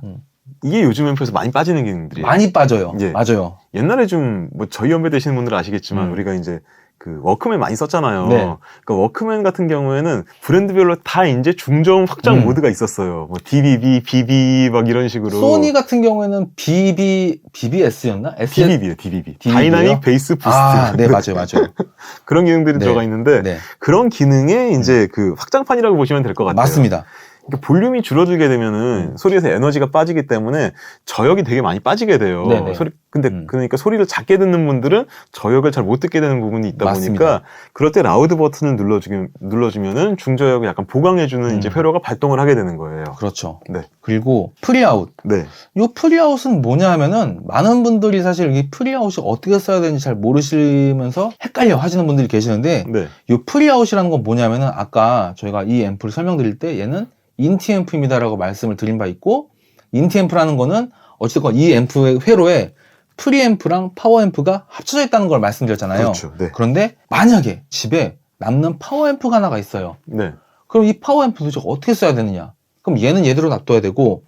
이게 요즘 앰프에서 많이 빠지는 기능들이에요. 많이 빠져요. 예. 맞아요. 옛날에 좀 뭐 저희 연배 되시는 분들은 아시겠지만 우리가 이제 그 워크맨 많이 썼잖아요. 네. 그러니까 워크맨 같은 경우에는 브랜드별로 다 이제 중저음 확장 모드가 있었어요. 뭐 DBB, BB 막 이런 식으로. 소니 같은 경우에는 BBS였나? DBB예요, DBB. DBB 요? 다이나믹 베이스 부스트. 아, 네, 맞아요. 그런 기능들이 네. 들어가 있는데 네. 그런 기능에 이제 그 확장판이라고 보시면 될 것 같아요. 맞습니다. 그러니까 볼륨이 줄어들게 되면은 소리에서 에너지가 빠지기 때문에 저역이 되게 많이 빠지게 돼요. 네네. 근데 그러니까 소리를 작게 듣는 분들은 저역을 잘 못 듣게 되는 부분이 있다 맞습니다. 보니까 그럴 때 라우드 버튼을 눌러주면은 중저역을 약간 보강해주는 이제 회로가 발동을 하게 되는 거예요. 그렇죠. 네. 그리고 프리아웃. 네. 이 프리아웃은 뭐냐 하면은 많은 분들이 사실 이 프리아웃이 어떻게 써야 되는지 잘 모르시면서 헷갈려 하시는 분들이 계시는데 네. 이 프리아웃이라는 건 뭐냐면은 아까 저희가 이 앰프를 설명드릴 때 얘는 인티 앰프입니다라고 말씀을 드린 바 있고, 인티 앰프라는 거는 어쨌든 이 앰프의 회로에 프리앰프랑 파워앰프가 합쳐져 있다는 걸 말씀드렸잖아요. 그렇죠. 네. 그런데 만약에 집에 남는 파워앰프가 하나가 있어요. 네. 그럼 이 파워앰프 도대체 어떻게 써야 되느냐? 그럼 얘는 얘대로 놔둬야 되고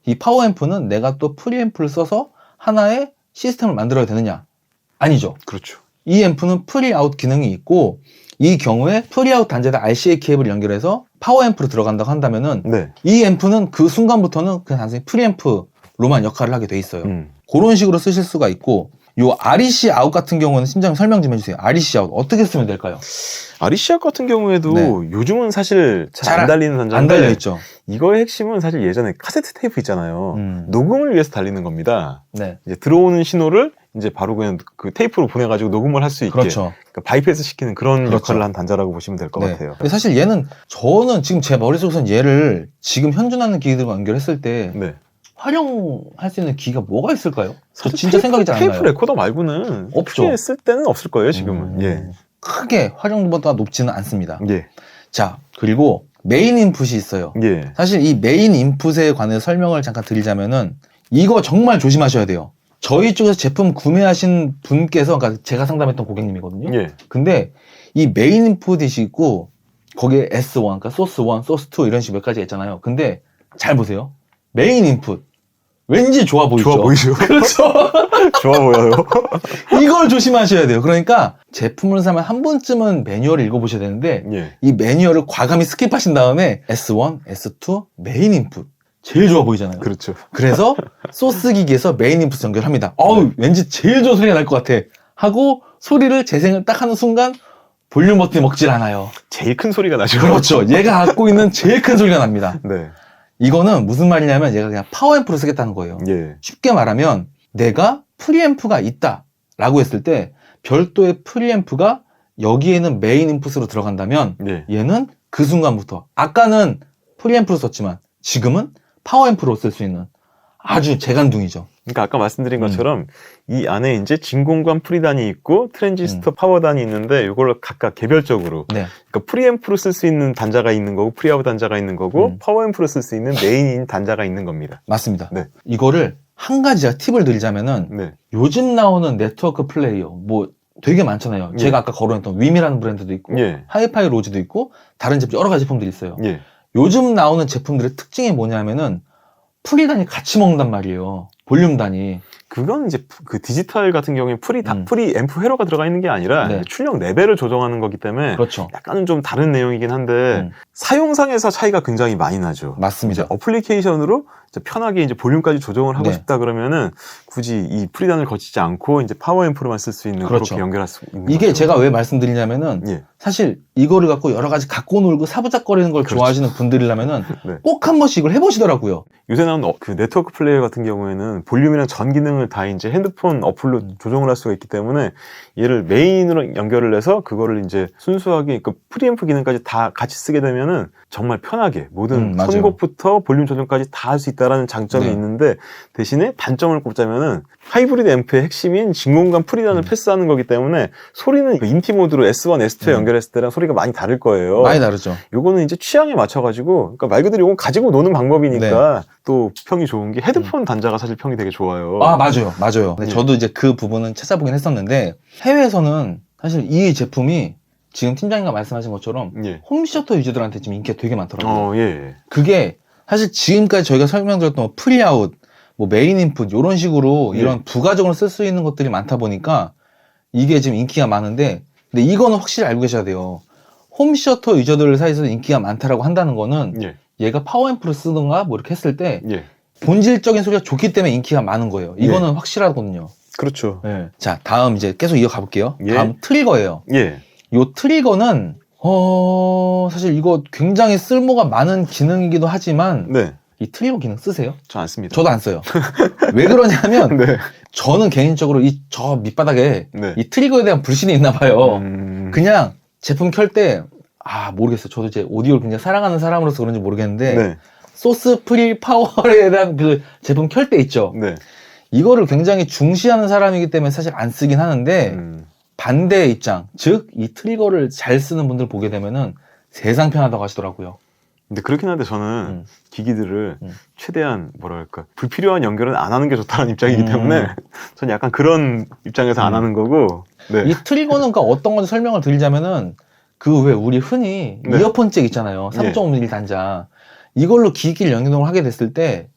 이 파워앰프는 내가 또 프리앰프를 써서 하나의 시스템을 만들어야 되느냐? 아니죠. 그렇죠. 이 앰프는 프리아웃 기능이 있고 이 경우에 프리아웃 단자에다 RCA 케이블을 연결해서 파워앰프로 들어간다고 한다면은 네. 이 앰프는 그 순간부터는 그냥 단순히 프리앰프로만 역할을 하게 돼 있어요. 그런 식으로 쓰실 수가 있고 요 REC 아웃 같은 경우는 팀장님 설명 좀 해주세요. REC 아웃 어떻게 쓰면 될까요? REC 같은 경우에도 네. 요즘은 사실 잘 잘 안 달리는 단자인데 안 달려있죠. 이거의 핵심은 사실 예전에 카세트 테이프 있잖아요. 녹음을 위해서 달리는 겁니다. 네. 이제 들어오는 신호를 이제 바로 그냥 그 테이프로 보내가지고 녹음을 할 수 있게 그렇죠. 그러니까 바이패스 시키는 그런 그렇죠. 역할을 한 단자라고 보시면 될 것 네. 같아요. 근데 사실 얘는 저는 지금 제 머릿속에선 얘를 지금 현존하는 기기들과 연결했을 때 네. 활용할 수 있는 기기가 뭐가 있을까요? 저 사실 진짜 생각이 잘 안 나요. 테이프 레코더 말고는 없죠. 크게 쓸 때는 없을 거예요, 지금은. 예. 크게 활용도보다 높지는 않습니다. 예. 자, 그리고 메인 인풋이 있어요. 예. 사실 이 메인 인풋에 관해서 설명을 잠깐 드리자면은 이거 정말 조심하셔야 돼요. 저희 쪽에서 제품 구매하신 분께서, 그러니까 제가 상담했던 고객님이거든요. 예. 근데 이 메인 인풋이 있고 거기에 S1, 그러니까 소스 1, 소스 2 이런 식몇 가지 있잖아요. 근데 잘 보세요. 메인 인풋. 왠지 좋아 보이죠? 좋아 보이죠? 그렇죠. 좋아 보여요. 이걸 조심하셔야 돼요. 그러니까 제품을 사면 한 번쯤은 매뉴얼을 읽어보셔야 되는데 예. 이 매뉴얼을 과감히 스킵하신 다음에 S1, S2 메인 인풋 제일 좋아 보이잖아요. 그렇죠. 그래서 소스 기기에서 메인 인풋 연결합니다. 어우 왠지 제일 좋은 소리가 날 것 같아 하고 소리를 재생을 딱 하는 순간 볼륨 버튼이 먹질 않아요. 제일 큰 소리가 나죠. 그렇죠. 얘가 갖고 있는 제일 큰 소리가 납니다. 네. 이거는 무슨 말이냐면 얘가 그냥 파워앰프로 쓰겠다는 거예요. 예. 쉽게 말하면 내가 프리앰프가 있다 라고 했을 때 별도의 프리앰프가 여기에는 메인 인풋으로 들어간다면 예. 얘는 그 순간부터 아까는 프리앰프로 썼지만 지금은 파워앰프로 쓸 수 있는 아주 재간둥이죠. 그러니까 아까 말씀드린 것처럼 이 안에 이제 진공관 프리단이 있고 트랜지스터 파워단이 있는데 이걸 각각 개별적으로 네. 그러니까 프리앰프로 쓸 수 있는 단자가 있는 거고 프리아웃 단자가 있는 거고 파워앰프로 쓸 수 있는 메인인 단자가 있는 겁니다. 맞습니다. 네. 이거를 한 가지 제가 팁을 드리자면은 네. 요즘 나오는 네트워크 플레이어 뭐 되게 많잖아요. 예. 제가 아까 거론했던 위미라는 브랜드도 있고 예. 하이파이 로즈도 있고 다른 제품 여러 가지 제품들이 있어요. 예. 요즘 나오는 제품들의 특징이 뭐냐면은 프리단이 같이 먹는단 말이에요. 볼륨단이. 그건 이제 그 디지털 같은 경우에 프리 앰프 회로가 들어가 있는 게 아니라 네. 출력 레벨을 조정하는 거기 때문에 그렇죠. 약간은 좀 다른 내용이긴 한데 사용상에서 차이가 굉장히 많이 나죠. 맞습니다. 이제 어플리케이션으로 이제 편하게 이제 볼륨까지 조정을 하고 네. 싶다 그러면은 굳이 이 프리단을 거치지 않고 이제 파워앰프로만 쓸 수 있는 그렇죠. 그렇게 연결할 수 있는 이게 거죠. 제가 왜 말씀드리냐면은 예. 사실 이거를 갖고 여러 가지 갖고 놀고 사부작거리는 걸 그렇죠. 좋아하시는 분들이라면은 네. 꼭 한 번씩 이걸 해보시더라고요. 요새 나오는 그 네트워크 플레이어 같은 경우에는 볼륨이랑 전 기능을 다 이제 핸드폰 어플로 조정을 할 수가 있기 때문에 얘를 메인으로 연결을 해서 그거를 이제 순수하게 그 프리앰프 기능까지 다 같이 쓰게 되면은 정말 편하게 모든 맞아요. 선곡부터 볼륨 조정까지 다 할 수 있다라는 장점이 네. 있는데 대신에 단점을 꼽자면은 하이브리드 앰프의 핵심인 진공관 프리단을 패스하는 거기 때문에 소리는 그 인티 모드로 S1, S2에 연결했을 때랑 소리가 많이 다를 거예요. 많이 다르죠. 요거는 이제 취향에 맞춰가지고, 그러니까 말 그대로 요건 가지고 노는 방법이니까 또 평이 좋은 게 헤드폰 단자가 사실 평이 되게 좋아요. 아, 맞아요. 맞아요. 근데 예. 저도 이제 그 부분은 찾아보긴 했었는데 해외에서는 사실 이 제품이 지금 팀장님과 말씀하신 것처럼 예. 홈시어터 유저들한테 지금 인기가 되게 많더라고요. 예. 그게 사실 지금까지 저희가 설명드렸던 뭐 프리아웃, 뭐 메인 인풋 이런 식으로 예. 이런 부가적으로 쓸 수 있는 것들이 많다 보니까 이게 지금 인기가 많은데 근데 이거는 확실히 알고 계셔야 돼요. 홈시어터 유저들 사이에서 인기가 많다라고 한다는 거는 예. 얘가 파워앰프를 쓰던가 뭐 이렇게 했을 때 예. 본질적인 소리가 좋기 때문에 인기가 많은 거예요. 이거는 확실하거든요. 그렇죠. 네. 자, 다음 이제 계속 이어가 볼게요. 예. 다음 트리거예요. 예. 요 트리거는 사실 이거 굉장히 쓸모가 많은 기능이기도 하지만 네. 이 트리거 기능 쓰세요? 저 안 씁니다. 저도 안 써요. 왜 그러냐면 네. 저는 개인적으로 저 밑바닥에 네. 이 트리거에 대한 불신이 있나 봐요. 그냥 제품 켤 때 모르겠어요. 저도 이제 오디오를 굉장히 사랑하는 사람으로서 그런지 모르겠는데 네. 소스 프리 파워에 대한 그 제품 켤 때 있죠. 네. 이거를 굉장히 중시하는 사람이기 때문에 사실 안 쓰긴 하는데 반대의 입장, 즉 이 트리거를 잘 쓰는 분들 보게 되면은 세상 편하다고 하시더라고요. 근데 그렇긴 한데 저는 기기들을 최대한 뭐랄까 불필요한 연결은 안 하는 게 좋다는 입장이기 때문에 저는 약간 그런 입장에서 안 하는 거고. 네. 이 트리거는 그러니까 어떤 건지 설명을 드리자면은 그 왜 우리 흔히 네. 이어폰 잭 있잖아요. 3.5mm 단자. 이걸로 기기를 연동을 하게 됐을 때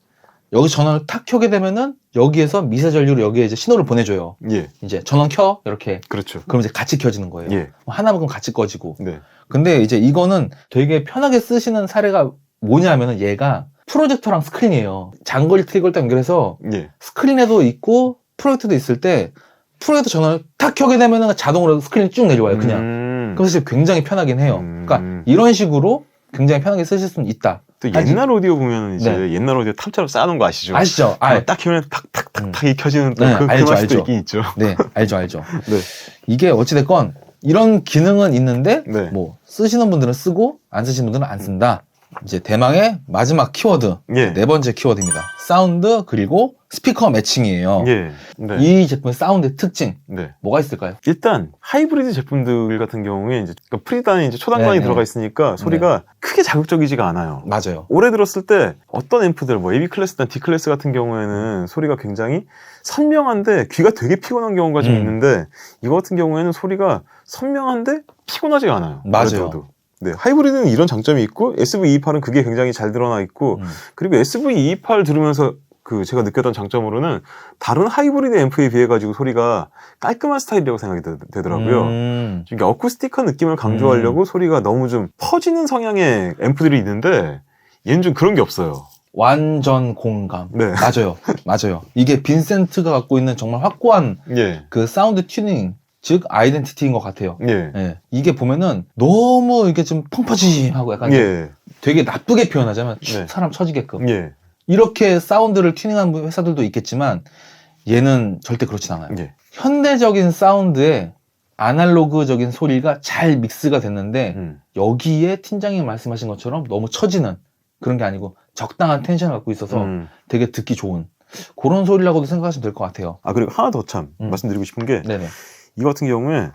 여기 전원을 탁 켜게 되면은 여기에서 미세 전류로 여기에 이제 신호를 보내줘요. 예. 이제 전원 켜 이렇게. 그렇죠. 그럼 이제 같이 켜지는 거예요. 예. 하나 보면 같이 꺼지고. 네. 근데 이제 이거는 되게 편하게 쓰시는 사례가 뭐냐면은 얘가 프로젝터랑 스크린이에요. 장거리 트릭을 딱 연결해서 예. 스크린에도 있고 프로젝터도 있을 때 프로젝터 전원을 탁 켜게 되면은 자동으로 스크린이 쭉 내려와요. 그냥. 그래서 사실 굉장히 편하긴 해요. 그러니까 이런 식으로 굉장히 편하게 쓰실 수는 있다. 또 옛날 오디오 보면 이제 네. 옛날 오디오 탑자로 쌓아놓은 거 아시죠? 아시죠? 딱 켜면 탁탁탁탁이 켜지는 또 네, 그 알죠, 맛이 또 알죠. 있긴 있죠. 네, 알죠. 네. 이게 어찌됐건 이런 기능은 있는데 네. 뭐 쓰시는 분들은 쓰고 안 쓰시는 분들은 안 쓴다. 이제 대망의 마지막 키워드, 예. 네 번째 키워드입니다. 사운드 그리고 스피커 매칭이에요. 예. 네. 이 제품의 사운드의 특징 네. 뭐가 있을까요? 일단 하이브리드 제품들 같은 경우에 이제 그러니까 프리단이 이제 초단관이 네, 들어가 있으니까 소리가 크게 자극적이지가 않아요. 맞아요. 오래 들었을 때 어떤 앰프들 뭐 AB 클래스나 D 클래스 같은 경우에는 소리가 굉장히 선명한데 귀가 되게 피곤한 경우가 좀 있는데 이거 같은 경우에는 소리가 선명한데 피곤하지가 않아요. 맞아요. 오래 들어도. 네, 하이브리드는 이런 장점이 있고 SV228은 그게 굉장히 잘 드러나 있고 그리고 SV228 들으면서 그 제가 느꼈던 장점으로는 다른 하이브리드 앰프에 비해 가지고 소리가 깔끔한 스타일이라고 생각이 되더라고요. 그러니까 어쿠스틱한 느낌을 강조하려고 소리가 너무 좀 퍼지는 성향의 앰프들이 있는데 얘는 좀 그런 게 없어요. 완전 공감. 네. 맞아요. 이게 빈센트가 갖고 있는 정말 확고한 예. 그 사운드 튜닝, 즉 아이덴티티인 것 같아요. 예. 예. 이게 보면은 너무 이게 좀 펑퍼짐하고 약간 좀 예. 되게 나쁘게 표현하자면 네. 사람 처지게끔 예. 이렇게 사운드를 튜닝한 회사들도 있겠지만 얘는 절대 그렇진 않아요. 예. 현대적인 사운드에 아날로그적인 소리가 잘 믹스가 됐는데 여기에 팀장님 말씀하신 것처럼 너무 처지는 그런 게 아니고 적당한 텐션을 갖고 있어서 되게 듣기 좋은 그런 소리라고도 생각하시면 될 것 같아요. 아, 그리고 하나 더 참 말씀드리고 싶은 게 네네. 이거 같은 경우에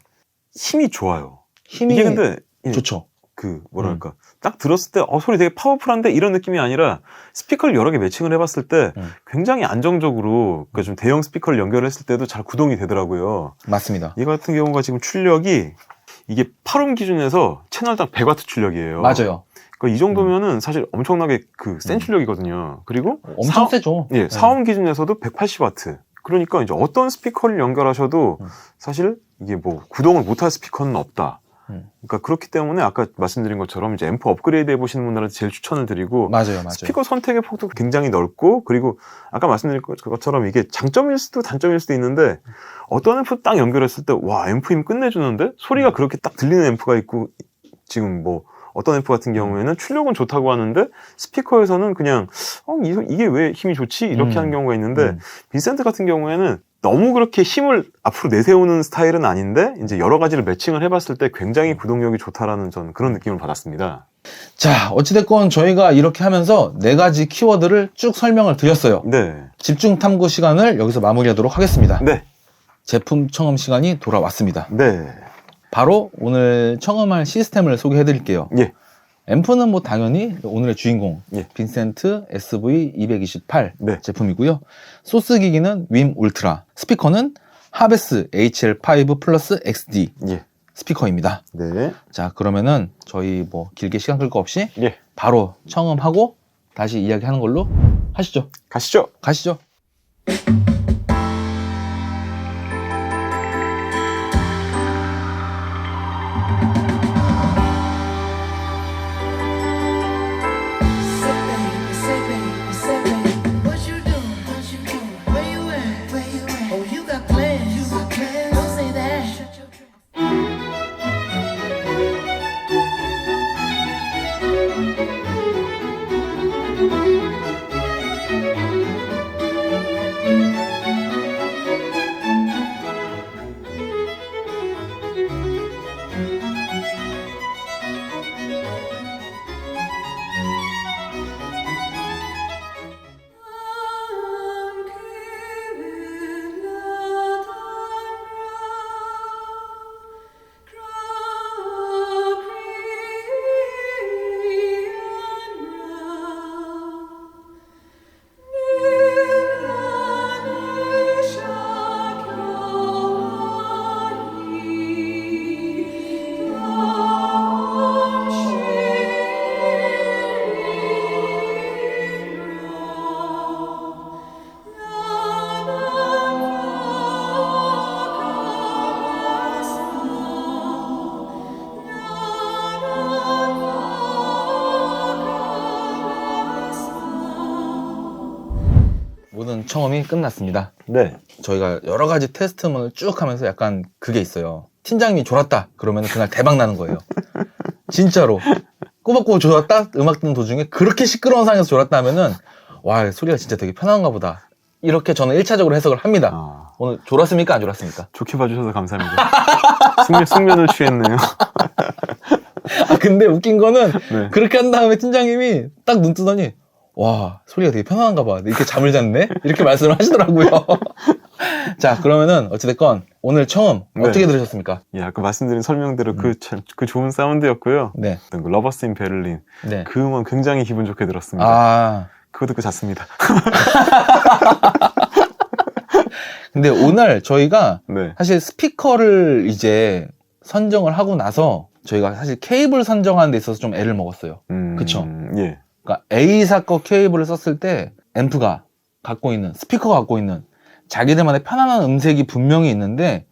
힘이 좋아요. 힘이 이게 근데 좋죠. 그 뭐랄까 딱 들었을 때 소리 되게 파워풀한데 이런 느낌이 아니라 스피커를 여러 개 매칭을 해봤을 때 굉장히 안정적으로 그러니까 좀 대형 스피커를 연결했을 때도 잘 구동이 되더라고요. 맞습니다. 이 같은 경우가 지금 출력이 이게 8옴 기준에서 채널당 100W 출력이에요. 맞아요. 그러니까 이 정도면은 사실 엄청나게 그 센 출력이거든요. 그리고 엄청 세죠. 예, 4옴 기준에서도 180W. 그러니까 이제 어떤 스피커를 연결하셔도 사실 이게 뭐 구동을 못할 스피커는 없다. 그러니까 그렇기 때문에 아까 말씀드린 것처럼 이제 앰프 업그레이드 해보시는 분들한테 제일 추천을 드리고 맞아요. 스피커 선택의 폭도 굉장히 넓고 그리고 아까 말씀드린 것처럼 이게 장점일 수도 단점일 수도 있는데 어떤 앰프 딱 연결했을 때 와 앰프 힘 끝내주는데 소리가 그렇게 딱 들리는 앰프가 있고 지금 뭐 어떤 앰프 같은 경우에는 출력은 좋다고 하는데 스피커에서는 그냥 이게 왜 힘이 좋지? 이렇게 하는 경우가 있는데 빈센트 같은 경우에는 너무 그렇게 힘을 앞으로 내세우는 스타일은 아닌데 이제 여러 가지를 매칭을 해봤을 때 굉장히 구동력이 좋다라는 전 그런 느낌을 받았습니다. 자, 어찌됐건 저희가 이렇게 하면서 4가지 키워드를 쭉 설명을 드렸어요. 네. 집중 탐구 시간을 여기서 마무리하도록 하겠습니다. 네. 제품 청음 시간이 돌아왔습니다. 네. 바로 오늘 청음할 시스템을 소개해 드릴게요. 예. 앰프는 뭐 당연히 오늘의 주인공 예. 빈센트 SV228 네. 제품이고요. 소스 기기는 윰 울트라, 스피커는 하베스 HL5 플러스 XD 예. 스피커입니다. 네. 자, 그러면은 저희 뭐 길게 시간 끌 거 없이 예. 바로 청음하고 다시 이야기하는 걸로 하시죠. 가시죠. 가시죠. 청음이 끝났습니다. 네. 저희가 여러 가지 테스트문을 쭉 하면서 약간 그게 있어요. 팀장님이 졸았다 그러면 그날 대박 나는 거예요. 진짜로 꼬박꼬박 졸았다 음악 듣는 도중에 그렇게 시끄러운 상황에서 졸았다 하면은 와 소리가 진짜 되게 편한가 보다 이렇게 저는 1차적으로 해석을 합니다. 오늘 졸았습니까 안 졸았습니까? 좋게 봐주셔서 감사합니다. 숙면을 취했네요. 아 근데 웃긴 거는 네. 그렇게 한 다음에 팀장님이 딱 눈 뜨더니 와 소리가 되게 편안한가 봐 이렇게 잠을 잤네 이렇게 말씀을 하시더라고요. 자 그러면은 어찌됐건 오늘 처음 네. 어떻게 들으셨습니까? 예, 아까 말씀드린 설명대로 그 좋은 사운드였고요. 네. 그 러버스 인 베를린 네. 그 음원 굉장히 기분 좋게 들었습니다. 아 그거 듣고 잤습니다. 근데 오늘 저희가 네. 사실 스피커를 이제 선정을 하고 나서 저희가 사실 케이블 선정하는 데 있어서 좀 애를 먹었어요. 그쵸? 예. 그러니까 A사 거 케이블을 썼을 때 앰프가 갖고 있는 스피커가 갖고 있는 자기들만의 편안한 음색이 분명히 있는데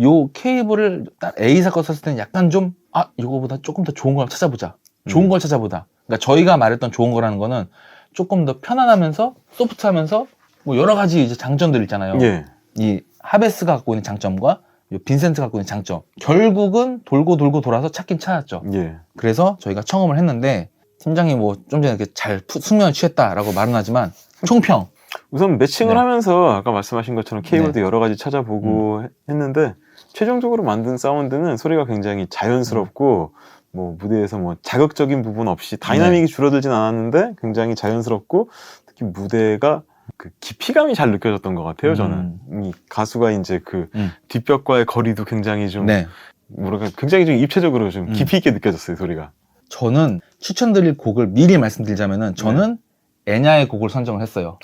요 케이블을 딱 A사 거 썼을 때는 약간 좀 이거보다 조금 더 좋은 걸 찾아보자. 좋은 걸 찾아보자. 그러니까 저희가 말했던 좋은 거라는 거는 조금 더 편안하면서 소프트하면서 뭐 여러 가지 이제 장점들 있잖아요. 예. 이 하베스가 갖고 있는 장점과 요 빈센트가 갖고 있는 장점. 결국은 돌고 돌아서 찾긴 찾았죠. 예. 그래서 저희가 청음을 했는데 팀장이 뭐 좀 전에 이렇게 잘 숙면을 취했다라고 말은 하지만 총평. 우선 매칭을 네. 하면서 아까 말씀하신 것처럼 케이블도 여러 가지 찾아보고 했는데 최종적으로 만든 사운드는 소리가 굉장히 자연스럽고 뭐 무대에서 뭐 자극적인 부분 없이 다이나믹이 줄어들진 않았는데 굉장히 자연스럽고 특히 무대가 그 깊이감이 잘 느껴졌던 것 같아요. 저는 이 가수가 이제 그 뒷벽과의 거리도 굉장히 좀 네. 뭐랄까 굉장히 좀 입체적으로 좀 깊이 있게 느껴졌어요. 소리가. 저는 추천드릴 곡을 미리 말씀드리자면은 저는 애냐의 곡을 선정을 했어요.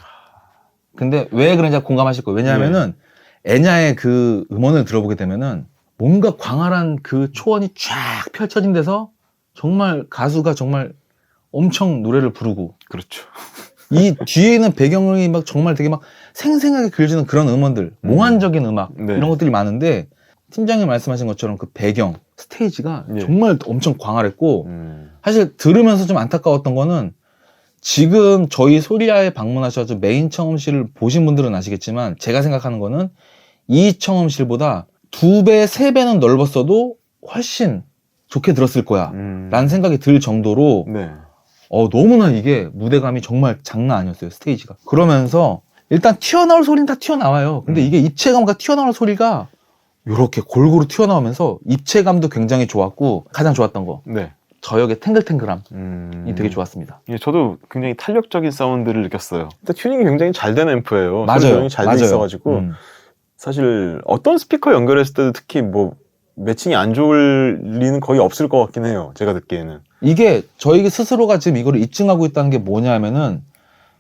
근데 왜 그런지 공감하실 거예요. 왜냐하면은 애냐의 그 음원을 들어보게 되면은 뭔가 광활한 그 초원이 쫙 펼쳐진 데서 정말 가수가 정말 엄청 노래를 부르고 그렇죠. 이 뒤에 있는 배경이 막 정말 되게 막 생생하게 그려지는 그런 음원들, 몽환적인 음악 네. 이런 것들이 많은데 팀장님 말씀하신 것처럼 그 배경, 스테이지가 정말 엄청 광활했고 사실 들으면서 좀 안타까웠던 거는 지금 저희 소리아에 방문하셔서 메인 청음실을 보신 분들은 아시겠지만 제가 생각하는 거는 이 청음실보다 2배, 3배는 넓었어도 훨씬 좋게 들었을 거야 라는 생각이 들 정도로 네. 너무나 이게 무대감이 정말 장난 아니었어요. 스테이지가. 그러면서 일단 튀어나올 소리는 다 튀어나와요. 근데 이게 입체감과 튀어나올 소리가 이렇게 골고루 튀어나오면서 입체감도 굉장히 좋았고 가장 좋았던 거 네. 저역의 탱글탱글함이 되게 좋았습니다. 예, 저도 굉장히 탄력적인 사운드를 느꼈어요. 일단 튜닝이 굉장히 잘 된 앰프예요. 맞아요. 잘 돼 있어가지고 사실 어떤 스피커 연결했을 때도 특히 뭐 매칭이 안 좋을 리는 거의 없을 것 같긴 해요. 제가 듣기에는. 이게 저희 스스로가 지금 이거를 입증하고 있다는 게 뭐냐면은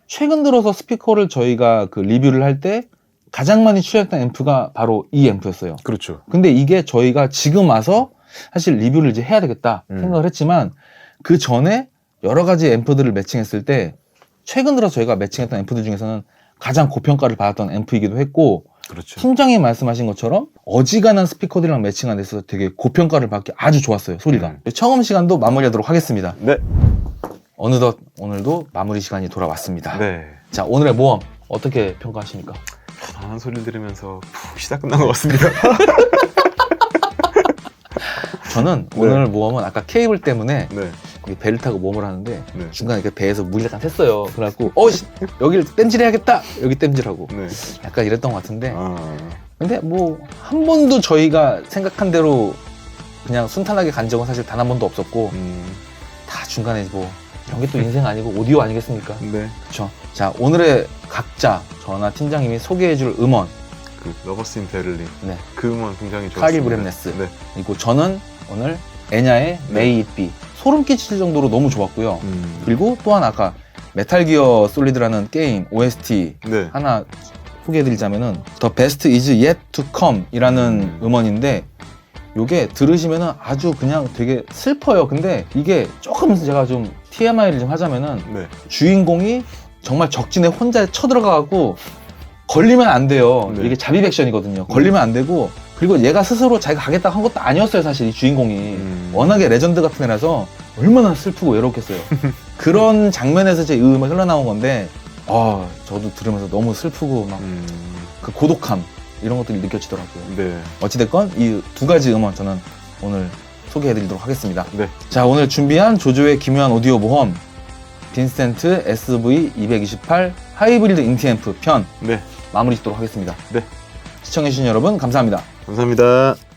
최근 들어서 스피커를 저희가 그 리뷰를 할 때 가장 많이 취했던 앰프가 바로 이 앰프였어요. 그렇죠. 근데 이게 저희가 지금 와서 사실 리뷰를 이제 해야 되겠다 생각을 했지만 그 전에 여러 가지 앰프들을 매칭했을 때 최근 들어 저희가 매칭했던 앰프들 중에서는 가장 고평가를 받았던 앰프이기도 했고 그렇죠. 팀장이 말씀하신 것처럼 어지간한 스피커들이랑 매칭한 데 있어서 되게 고평가를 받기 아주 좋았어요. 소리가. 청음 시간도 마무리하도록 하겠습니다. 네. 어느덧 오늘도 마무리 시간이 돌아왔습니다. 네. 자 오늘의 모험 어떻게 평가하십니까? 편안한 소리를 들으면서 푹 쉬다 끝난 것 같습니다. 저는 오늘 모험은 아까 케이블 때문에 네. 거기 배를 타고 모험을 하는데 네. 중간에 이렇게 배에서 물이 약간 샜어요. 그래갖고 여기를 땜질해야겠다. 여기 땜질하고 네. 약간 이랬던 것 같은데 근데 뭐 한 번도 저희가 생각한 대로 그냥 순탄하게 간 적은 사실 단 한 번도 없었고 다 중간에 뭐 이런 게 또 인생 아니고 오디오 아니겠습니까? 네. 그렇죠. 자 오늘의 각자 저나 팀장님이 소개해줄 음원 그 러버스 인 베를린. 네. 그 음원 굉장히 좋았습니다. 카리 브렘네스 네. 그리고 저는 오늘 애냐의 메이 잇 비 소름 끼칠 정도로 너무 좋았고요. 그리고 또한 아까 메탈 기어 솔리드라는 게임 OST 네. 하나 소개해드리자면은 The Best Is Yet to Come 이라는 음원인데 요게 들으시면은 아주 그냥 되게 슬퍼요. 근데 이게 조금 제가 좀 TMI를 좀 하자면은 네. 주인공이 정말 적진에 혼자 쳐들어가고 걸리면 안 돼요. 네. 이게 자비 액션이거든요. 걸리면 안 되고 그리고 얘가 스스로 자기가 가겠다고 한 것도 아니었어요. 사실 이 주인공이 워낙에 레전드 같은 애라서 얼마나 슬프고 외롭겠어요. 그런 장면에서 제 음악이 흘러나온 건데 저도 들으면서 너무 슬프고 막 그 고독함 이런 것들이 느껴지더라고요. 네. 어찌됐건 이 두 가지 음원 저는 오늘 소개해드리도록 하겠습니다. 네. 자, 오늘 준비한 조조의 기묘한 오디오 모험 빈센트 SV228 하이브리드 인티앰프 편 네. 마무리 짓도록 하겠습니다. 네. 시청해주신 여러분 감사합니다. 감사합니다.